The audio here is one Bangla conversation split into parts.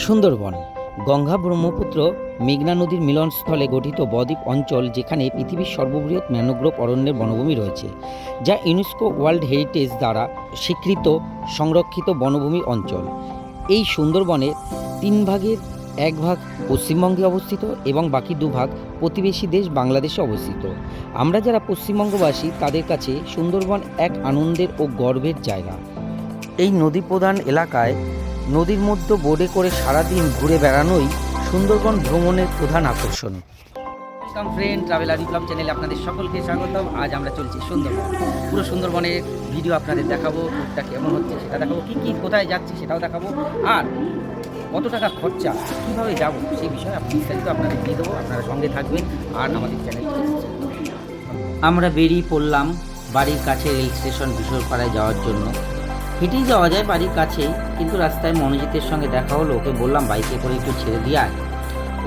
সুন্দরবন গঙ্গা ব্রহ্মপুত্র মেঘনা নদীর মিলনস্থলে গঠিত বদ্বীপ অঞ্চল, যেখানে পৃথিবীর সর্ববৃহৎ ম্যানগ্রোভ অরণ্যের বনভূমি রয়েছে, যা ইউনেস্কো ওয়ার্ল্ড হেরিটেজ দ্বারা স্বীকৃত সংরক্ষিত বনভূমি অঞ্চল। এই সুন্দরবনের 3 ভাগের 1 ভাগ পশ্চিমবঙ্গে অবস্থিত এবং বাকি 2 ভাগ প্রতিবেশী দেশ বাংলাদেশে অবস্থিত। আমরা যারা পশ্চিমবঙ্গবাসী তাদের কাছে সুন্দরবন এক আনন্দের ও গর্বের জায়গা। এই নদী প্রধান এলাকায় নদীর মধ্যে বোটে করে সারাদিন ঘুরে বেড়ানোই সুন্দরবন ভ্রমণের প্রধান আকর্ষণ। ওয়েলকাম ফ্রেন্ড, ট্রাভেলার বিপ্লব চ্যানেলে আপনাদের সকলকে স্বাগতম। আজ আমরা চলছি সুন্দরবন। পুরো সুন্দরবনের ভিডিও আপনাদের দেখাবো, ট্যুরটা কেমন হচ্ছে সেটা দেখাবো, কী কোথায় যাচ্ছি সেটাও দেখাবো, আর কত টাকা খরচা, কীভাবে যাব সেই বিষয়ে বিস্তারিত আপনাদের দিয়ে দেবো। আপনারা সঙ্গে থাকবেন আর আমাদের চ্যানেলটি। আমরা বেরিয়ে পড়লাম বাড়ির কাছে রেল স্টেশন বিশরপাড়ায় যাওয়ার জন্য। হেঁটেই যাওয়া যায় বাড়ির কাছেই, কিন্তু রাস্তায় মনোজিতের সঙ্গে দেখা হলো। ওকে বললাম বাইকে করে একটু ছেড়ে দিয়ে আয়।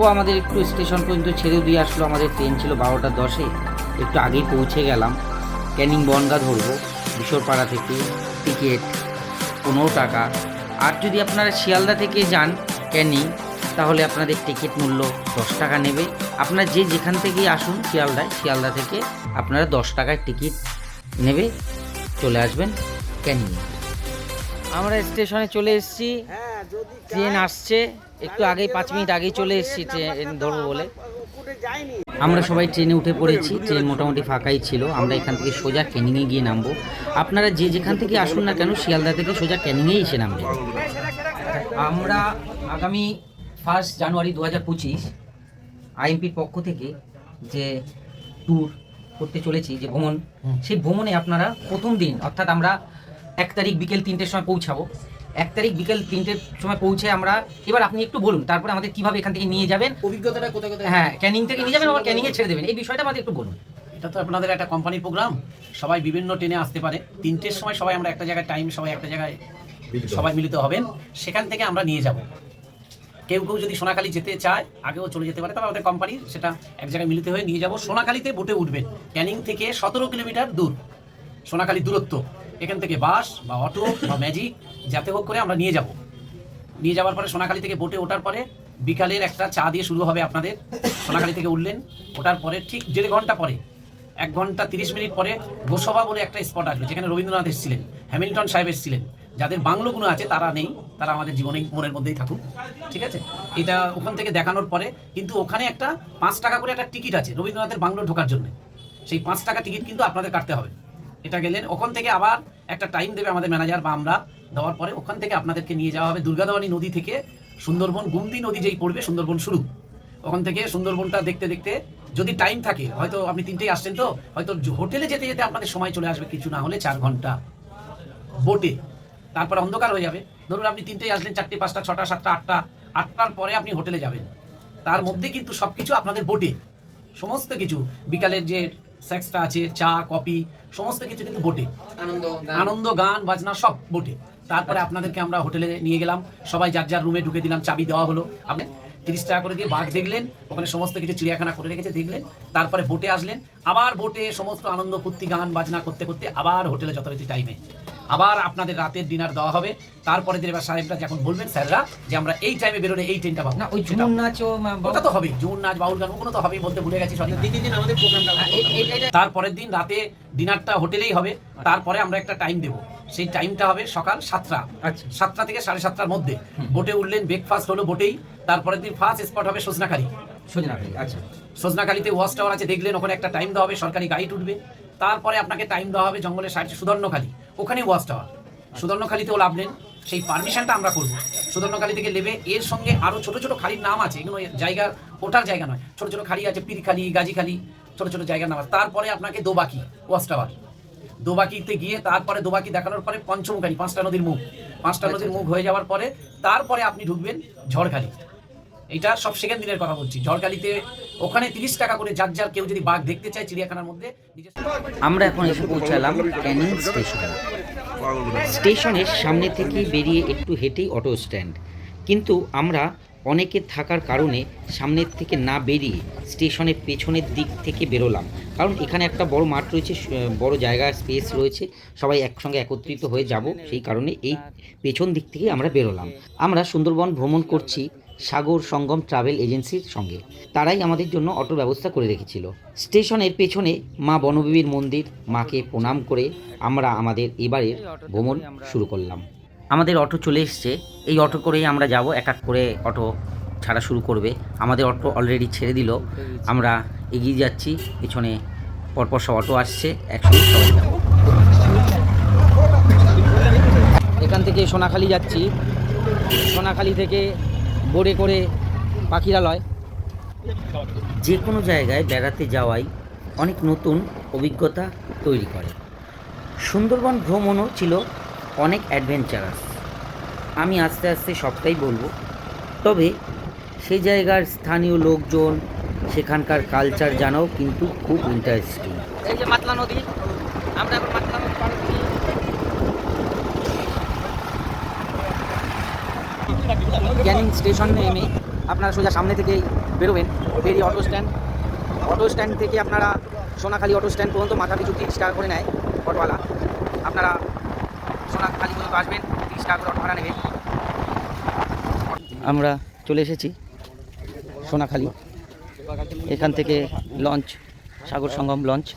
ও আমাদের একটু স্টেশন পর্যন্ত ছেড়ে দিয়ে আসলো। আমাদের ট্রেন ছিল 12টা 10-এ, একটু আগেই পৌঁছে গেলাম। ক্যানিং বনগাঁ ধরবো বিশরপাড়া থেকে। টিকিট 15 টাকা। আর যদি আপনারা শিয়ালদা থেকে যান ক্যানিং, তাহলে আপনাদের টিকিট মূল্য 10 টাকা নেবে। আপনারা যেখান থেকেই আসুন শিয়ালদা থেকে আপনারা 10 টাকার টিকিট নেবে, চলে আসবেন ক্যানিং। আমরা স্টেশনে চলে এসেছি, ট্রেন আসছে। একটু আগেই 5 মিনিট আগেই চলে এসেছি ট্রেন ধরবো বলে। আমরা সবাই ট্রেনে উঠে পড়েছি। ট্রেন মোটামুটি ফাঁকাই ছিল। আমরা এখান থেকে সোজা ক্যানিংয়ে গিয়ে নামবো। আপনারা যেখান থেকে আসুন না কেন শিয়ালদা থেকে সোজা ক্যানিংয়েই এসে নামবেন। আমরা আগামী 1 জানুয়ারি 2025 আইএমপির পক্ষ থেকে যে ট্যুর করতে চলেছি, যে ভ্রমণ, সেই ভ্রমণে আপনারা প্রথম দিন অর্থাৎ আমরা 1 তারিখ বিকেল 3টের সময় পৌঁছাবো। 1 তারিখ বিকেল 3টের সময় পৌঁছে আমরা, এবার আপনি একটু বলুন তারপরে আমাদের কিভাবে এখান থেকে নিয়ে যাবেন, অভিজ্ঞতাটা কোথায় কোথায়। হ্যাঁ, ক্যানিং থেকে নিয়ে যাবেন, আবার ক্যানিংয়ে ছেড়ে দেবেন, এই বিষয়টা আমাদের একটু বলুন। এটা তো আপনাদের একটা কোম্পানির প্রোগ্রাম, সবাই বিভিন্ন ট্রেনে আসতে পারে। 3টের সময় সবাই আমরা একটা জায়গায় টাইম, সবাই একটা জায়গায় সবাই মিলিত হবেন, সেখান থেকে আমরা নিয়ে যাব। কেউ যদি সোনাখালী যেতে চায় আগেও চলে যেতে পারে, তবে আমাদের কোম্পানি সেটা এক জায়গায় মিলিত হয়ে নিয়ে যাব। সোনাখালীতে বোটে উঠবেন। ক্যানিং থেকে 17 কিলোমিটার দূর সোনাখালী দূরত্ব। এখান থেকে বাস বা অটো বা ম্যাজিক যাতে হোক করে আমরা নিয়ে যাব। নিয়ে যাওয়ার পরে সোনাখালী থেকে বোটে ওঠার পরে বিকালের একটা চা দিয়ে শুরু হবে আপনাদের। সোনাখালী থেকে উঠলেন, ওঠার পরে ঠিক 1.5 ঘন্টা পরে, 1 ঘন্টা 30 মিনিট পরে গোসবা বলে একটা স্পট আসবে, যেখানে রবীন্দ্রনাথ এসেছিলেন, হ্যামিল্টন সাহেব এসেছিলেন। যাদের বাংলোগুলো আছে তারা নেই, তারা আমাদের জীবনেই মনের মধ্যেই থাকুক, ঠিক আছে। এটা ওখান থেকে দেখানোর পরে কিন্তু ওখানে একটা 5 টাকা করে একটা টিকিট আছে রবীন্দ্রনাথের বাংলো ঢোকার জন্য। সেই 5 টাকা টিকিট কিন্তু আপনাদের কাটতে হবে। এটা গেলেন, ওখান থেকে আবার একটা টাইম দেবে আমাদের ম্যানেজার বা আমরা, দেওয়ার পরে ওখান থেকে আপনাদেরকে নিয়ে যাওয়া হবে দুর্গাদাবানী নদী থেকে সুন্দরবন। গুমতি নদী যেই পড়বে সুন্দরবন শুরু। ওখান থেকে সুন্দরবনটা দেখতে দেখতে যদি টাইম থাকে, হয়তো আপনি 3টেই আসছেন, তো হয়তো হোটেলে যেতে যেতে আপনাদের সময় চলে আসবে কিছু না হলে 4 ঘন্টা বোটে। তারপরে অন্ধকার হয়ে যাবে। ধরুন আপনি 3টেই আসলেন, 4টে 5টা 6টা 7টা 8টা, 8টার পরে আপনি হোটেলে যাবেন। তার মধ্যে কিন্তু সব কিছু আপনাদের বোটে, সমস্ত কিছু বিকালের যে সেক্সটা আছে, চা কফি সমস্ত কিছু কিন্তু বোটে, আনন্দ গান বাজনা সব বোটে। তারপরে আপনাদেরকে আমরা হোটেলে নিয়ে গেলাম, সবাই যার যার রুমে ঢুকে দিলাম, চাবি দেওয়া হলো। আপনি 30 টাকা করে দিয়ে বাঘ দেখলেন, ওখানে সমস্ত কিছু চিড়িয়াখানা করে রেখেছে দেখলেন। তারপরে বোটে আসলেন, আবার বোটে সমস্ত আনন্দ ফুর্তি গান বাজনা করতে করতে আবার হোটেলে যথারীতি টাইমে আবার আপনাদের রাতের ডিনার দেওয়া হবে। তারপরে এবার সাহেবরা যখন বলবেন, স্যাররা, যে আমরা এই টাইমে বেরোলে এই ট্রেনটা পাবো না, ওই ঝুমুর নাচ ওটা তো হবেই, ঝুমুর নাচ বাউল গান ওগুলো তো হবেই, বলতে ভুলে গেছি। দিন আমাদের প্রোগ্রামটা, তারপরের দিন রাতে ডিনারটা হোটেলেই হবে। তারপরে আমরা একটা টাইম দেবো, সেই টাইমটা হবে সকাল 7টা। আচ্ছা, 7টা থেকে 7:30টার মধ্যে বোটে উঠলেন, ব্রেকফাস্ট হলো বোটেই। তারপরের দিন ফার্স্ট স্পট হবে সজনাখালী। আচ্ছা, সজনাখালীতে ওয়াচ টাওয়ার আছে দেখলেন, ওখানে একটা টাইম দেওয়া হবে, সরকারি গাইড উঠবে। তারপরে আপনাকে টাইম দেওয়া হবে জঙ্গলের সাইডে সুদর্ণখালী, ওখানে ওয়াচ টাওয়ার। সুদর্ণখালীতেও লাভলেন, সেই পারমিশনটা আমরা করবো। সুদর্ণখালী থেকে নেবে, এর সঙ্গে আরও ছোটো ছোটো খালির নাম আছে, এগুলো জায়গা ওঠার জায়গা নয়, ছোটো ছোটো খালি আছে, পীরখালী, গাজীখালী, ছোটো ছোটো জায়গার নাম আছে। তারপরে আপনাকে দোবাকি ওয়াচ টাওয়ার, দোবাকিতে গিয়ে তারপরে দোবাকি দেখানোর পরে পঞ্চমুখালী, 5টা নদীর মুখ, 5টা নদীর মুখ হয়ে যাওয়ার পরে তারপরে আপনি ঢুকবেন ঝড়খালী। এটা সব সেকেন্ড দিনের কথা বলছি। ঝড়খালীতে ওখানে 30 টাকা করে যার যার কেউ যদি বাঘ দেখতে চায় চিড়িয়াখানার মধ্যে। আমরা এখন এসে পৌঁছালাম ক্যানিং স্টেশনে। স্টেশনের সামনে থেকে বেরিয়ে একটু হেঁটেই অটো স্ট্যান্ড, কিন্তু আমরা অনেকে থাকার কারণে সামনের থেকে না বেরিয়ে স্টেশনের পেছনের দিক থেকে বেরোলাম, কারণ এখানে একটা বড় মাঠ রয়েছে, বড় জায়গা স্পেস রয়েছে, সবাই একসঙ্গে একত্রিত হয়ে যাব, সেই কারণে এই পেছন দিক থেকে আমরা বেরোলাম। আমরা সুন্দরবন ভ্রমণ করছি সাগর সঙ্গম ট্রাভেল এজেন্সির সঙ্গে, তারাই আমাদের জন্য অটোর ব্যবস্থা করে রেখেছিল। স্টেশনের পেছনে মা বনবিবির মন্দির, মাকে প্রণাম করে আমরা আমাদের এবারের ভ্রমণ শুরু করলাম। আমাদের অটো চলে এসছে, এই অটো করেই আমরা যাব, এক এক করে অটো ছাড়া শুরু করবে। আমাদের অটো অলরেডি ছেড়ে দিল, আমরা এগিয়ে যাচ্ছি, পেছনে পরপর সব অটো আসছে, একসঙ্গে সবাই যাব। এখান থেকে সোনাখালি যাচ্ছি, সোনাখালি থেকে বোটে করে পাখিরালয়। যে কোনো জায়গায় বেড়াতে যাওয়াই অনেক নতুন অভিজ্ঞতা তৈরি করে। সুন্দরবন ভ্রমণও ছিল অনেক অ্যাডভেঞ্চারাস, আমি আস্তে আস্তে সবটাই বলবো। তবে সেই জায়গার স্থানীয় লোকজন, সেখানকার কালচার জানাও কিন্তু খুব ইন্টারেস্টিং। এই যে মাতলা নদী, আমরা এখন মাতলা নদী পার হচ্ছি। ক্যানিং স্টেশন নেমে আপনারা সোজা সামনে থেকেই বেরোবেন, বেরিয়ে অটো স্ট্যান্ড থেকে আপনারা সোনাখালি অটো স্ট্যান্ড পর্যন্ত মাথা পিছু 30 টাকা করে নেয় অটোওয়ালা। আপনারা সোনাখালি পর্যন্ত আসবেন, 30 টাকা করে অটো ভাড়া নেবে। আমরা চলে এসেছি সোনাখালি, এখান থেকে লঞ্চ, সাগর সঙ্গম লঞ্চ।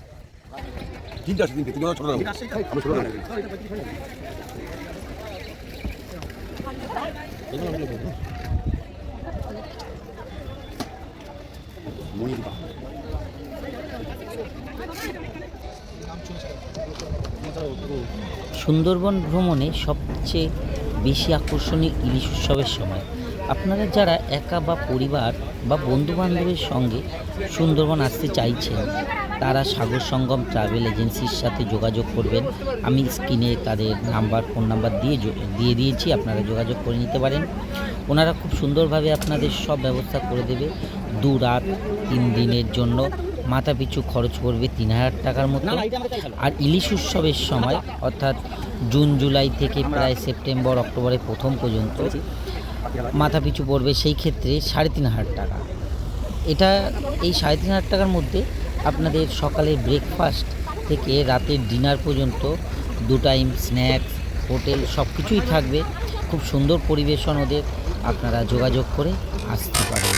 সুন্দরবন ভ্রমণে সবচেয়ে বেশি আকর্ষণীয় ইলিশ উৎসবের সময়। আপনারা যারা একা বা পরিবার বা বন্ধুবান্ধবের সঙ্গে সুন্দরবন আসতে চাইছেন, তারা সাগর সঙ্গম ট্রাভেল এজেন্সির সাথে যোগাযোগ করবেন। আমি স্ক্রিনে তাদের ফোন নাম্বার দিয়ে দিয়েছি, আপনারা যোগাযোগ করে নিতে পারেন। ওনারা খুব সুন্দরভাবে আপনাদের সব ব্যবস্থা করে দেবে। 2 রাত 3 দিনের জন্য মাথা পিছু খরচ পড়বে 3000 টাকার মতো। আর ইলিশ উৎসবের সময় অর্থাৎ জুন জুলাই থেকে প্রায় সেপ্টেম্বর অক্টোবরের প্রথম পর্যন্ত মাথা পিছু পড়বে সেই ক্ষেত্রে 3500 টাকা। এই 3500 টাকার মধ্যে আপনাদের সকালের ব্রেকফাস্ট থেকে রাতের ডিনার পর্যন্ত 2 টাইম স্ন্যাক্স, হোটেল সব কিছুই থাকবে। খুব সুন্দর পরিবেশন ওদের, আপনারা যোগাযোগ করে আসতে পারেন।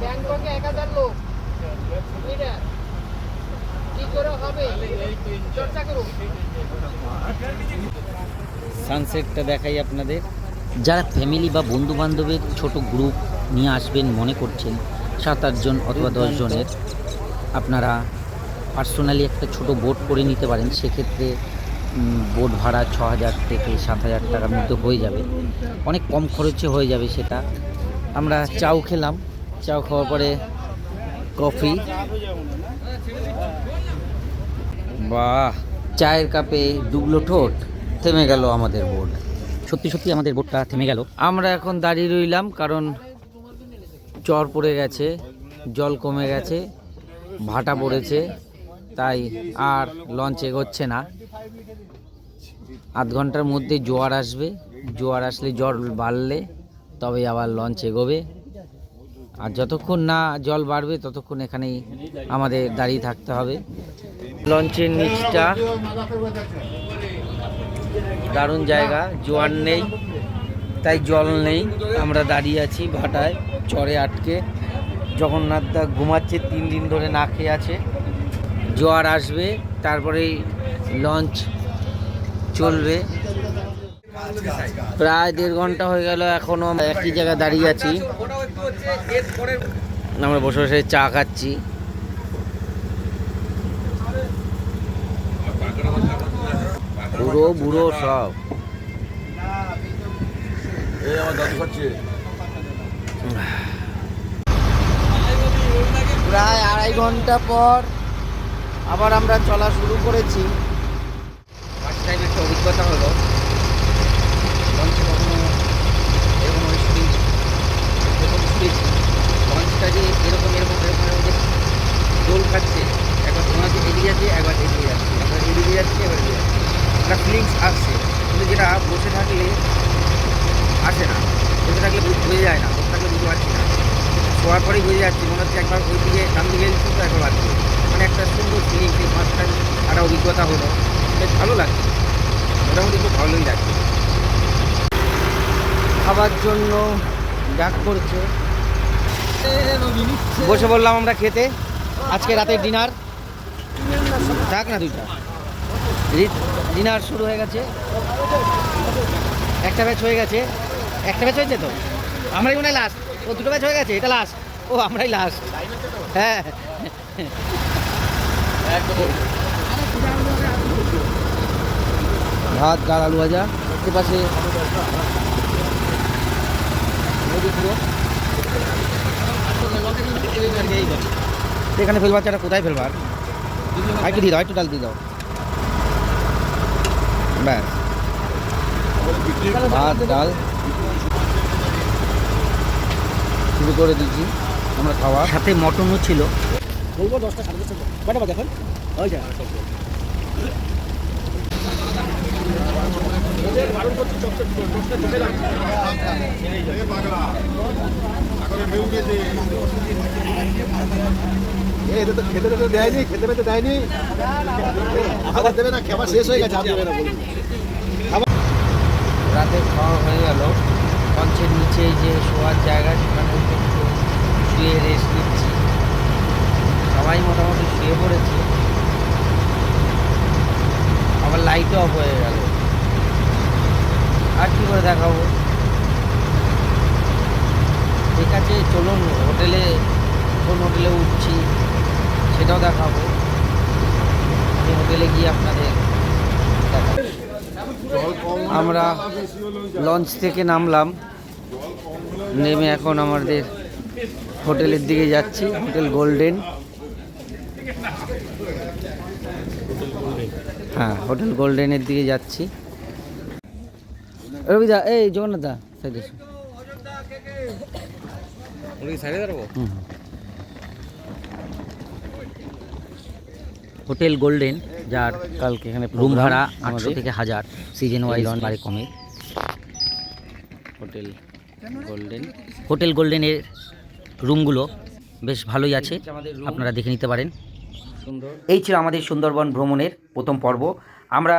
ব্যাংককে 1000 লোক লিডার কি করে হবে চর্চা করুন। সানসেটটা দেখাই আপনাদের। যারা ফ্যামিলি বা বন্ধু বান্ধবের ছোট গ্রুপ নিয়ে আসবেন মনে করছেন, 7-8 জন অথবা 10 জনের, আপনারা পার্সোনালি একটা ছোট বোট করে নিতে পারেন। সেক্ষেত্রে বোট ভাড়া 6000 থেকে 7000 টাকার মধ্যে হয়ে যাবে, অনেক কম খরচে হয়ে যাবে সেটা। আমরা চাও খেলাম, চাও খাওয়ার পরে কফি, বাহ, চায়ের কাপে ডুবলো ঠোঁট, থেমে গেল আমাদের বোট। সত্যি সত্যি আমাদের বোটটা থেমে গেল। আমরা এখন দাঁড়িয়ে রইলাম, কারণ চর পড়ে গেছে, জল কমে গেছে, ভাটা পড়েছে, তাই আর লঞ্চ এগোচ্ছে না। আধ ঘন্টার মধ্যে জোয়ার আসবে, জোয়ার আসলে জল বাড়লে তবে আবার লঞ্চ এগোবে। আর যতক্ষণ না জল বাড়বে ততক্ষণ এখানেই আমাদের দাঁড়িয়ে থাকতে হবে। লঞ্চের নিচটা দারুণ জায়গা, জোয়ার নেই তাই জল নেই, আমরা দাঁড়িয়ে আছি ভাটায় চরে আটকে। জগন্নাথ দা ঘুমাচ্ছে, 3 দিন ধরে না খেয়ে আছে। জোয়ার আসবে তারপরেই লঞ্চ চলবে। প্রায় 1.5 ঘন্টা হয়ে গেল, এখনো একই জায়গায় দাঁড়িয়ে আছি। আমরা বসে বসে চা খাচ্ছি। বুড়ো বুড়ো সব। প্রায় 2.5 ঘন্টা পর আবার আমরা চলা শুরু করেছি। ফার্স্ট টাইম একটা অভিজ্ঞতা হলো, লঞ্চে কখনো এরকম প্রথম শুনেছি। লঞ্চটা যে এরকম দোল খাচ্ছে, একবার তোমাকে এদিকে একটা ফিলিংস আসছে, কিন্তু যেটা বসে থাকলে আসে না, বসে থাকলে বোঝা যায় না, বসে থাকলে বুঝতে পারছি না, শোয়ার পরেই বুঝে যাচ্ছি, মনে হচ্ছে একবার ওই দিকে ডান দিকে গেছি তো একবার বাদ দিয়ে, মানে একটা সুন্দর ফিলিংস, এই মাঝখানে একটা অভিজ্ঞতা হলো, বেশ ভালো লাগছে, মোটামুটি খুব ভালোই লাগছে। খাবার জন্য ডাক করছে, বসে বললাম আমরা খেতে, আজকে রাতের ডিনার, ডাক না দুইটা, ডিনার শুরু হয়ে গেছে, একটা ব্যাচ হয়ে গেছে, একটা ব্যাচ হয়েছে তো, আমরাই মনে হয় লাস্ট, ও দুটো ব্যাচ হয়ে গেছে, এটা লাস্ট, ও আমরাই লাস্ট, হ্যাঁ ভাত ডাল আলু ভাজা, পাশে এখানে ফেলবার চাটা কোথায় ফেলবার, একটু দিয়ে দাও, একটু ডাল দিয়ে দাও, ব্যাস ভাত ডাল শুরু করে দিচ্ছি আমরা খাওয়া, সাথে মটনও ছিল। বলবো 10টা 10:30 কয়টা বাজে এখন? ওই যা এদের তো খেতে তো দেয়নি, খেতে পেতে দেয়নি, খাবার দেবে না, খাবার শেষ হয়ে গেছে, আর দেবে না বলুন। রাতে খাওয়া হয়ে গেল, মঞ্চের নিচে যে শোয়ার জায়গা সেখানে একটু শুয়ে রেস্ট নিচ্ছি, সবাই মোটামুটি শুয়ে পড়েছে, আবার লাইটও অফ হয়ে গেল, আর কী করে দেখাবো। ঠিক আছে চলুন হোটেলে, কোন হোটেলে উঠছি সেটাও দেখাবো, আমি হোটেলে গিয়ে আপনাদের দেখাবো। আমরা লঞ্চ থেকে নামলাম, নেমে এখন আমাদের হোটেলের দিকে যাচ্ছি, হোটেল গোল্ডেন, হ্যাঁ হোটেল গোল্ডেনের দিকে যাচ্ছি। রবিদা, এই জগন্নাথদা সাইডে এসো। হুম। হোটেল গোল্ডেন, যার কালকে এখানে রুম ভাড়া 800 থেকে 1000, সিজন ওয়াইজ বারে কমে। হোটেল গোল্ডেনের রুমগুলো বেশ ভালোই আছে, আপনারা দেখে নিতে পারেন। এই ছিল আমাদের সুন্দরবন ভ্রমণের প্রথম পর্ব। আমরা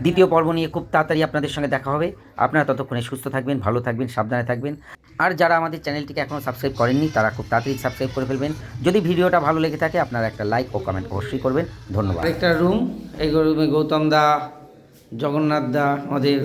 দ্বিতীয় পর্ব নিয়ে খুব তাড়াতাড়ি আপনাদের সঙ্গে দেখা হবে। আপনারা ততক্ষণে সুস্থ থাকবেন, ভালো থাকবেন, সাবধানে থাকবেন। আর যারা আমাদের চ্যানেলটিকে এখনও সাবস্ক্রাইব করেননি তারা খুব তাড়াতাড়ি সাবস্ক্রাইব করে ফেলবেন। যদি ভিডিওটা ভালো লেগে থাকে আপনারা একটা লাইক ও কমেন্ট অবশ্যই করবেন। ধন্যবাদ। একটা রুম, এই রুমে গৌতম দা, জগন্নাথ দা, আমাদের